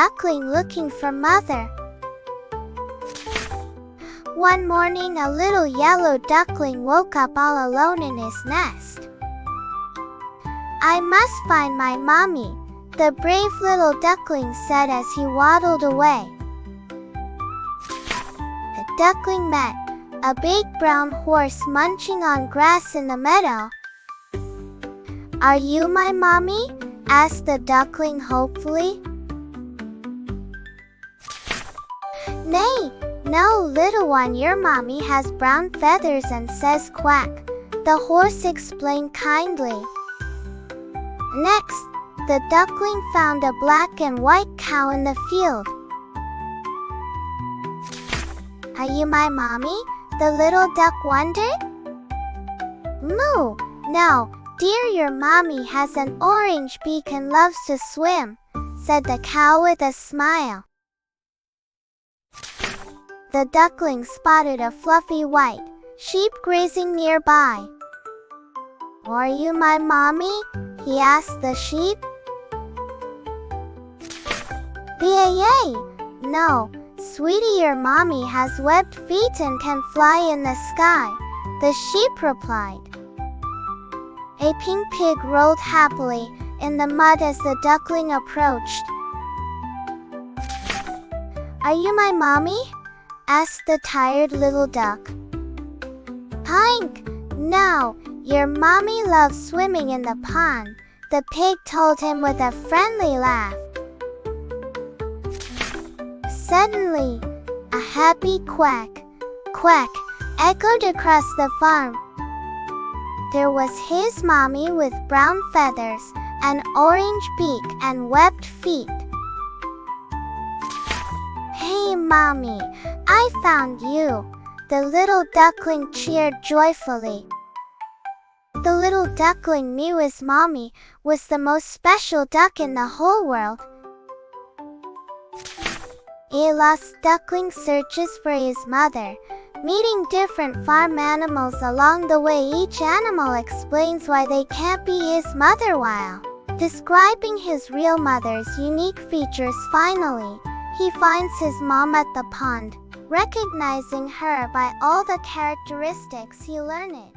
duckling looking for mother. One morning, a little yellow duckling woke up all alone in his nest. "I must find my mommy," the brave little duckling said as he waddled away. The duckling met a big brown horse munching on grass in the meadow. "Are you my mommy?" asked the duckling hopefully. "Nay, no, little one, your mommy has brown feathers and says quack," the horse explained kindly. Next, the duckling found a black and white cow in the field. "Are you my mommy?" the little duck wondered. "Moo, no, dear, your mommy has an orange beak and loves to swim," said the cow with a smile. The duckling spotted a fluffy white sheep grazing nearby. "Are you my mommy?" he asked the sheep. "Yay! No, sweetie, your mommy has webbed feet and can fly in the sky," the sheep replied. A pink pig rolled happily in the mud as the duckling approached. "Are you my mommy?" asked the tired little duck. "Pink, no, your mommy loves swimming in the pond," the pig told him with a friendly laugh. Suddenly, a happy quack, quack, echoed across the farm. There was his mommy with brown feathers, an orange beak, and webbed feet. "Hey, mommy, I found you," the little duckling cheered joyfully. The little duckling knew his mommy was the most special duck in the whole world. A lost duckling searches for his mother, meeting different farm animals along the way. Each animal explains why they can't be his mother while describing his real mother's unique features. Finally, he finds his mom at the pond, recognizing her by all the characteristics he learned.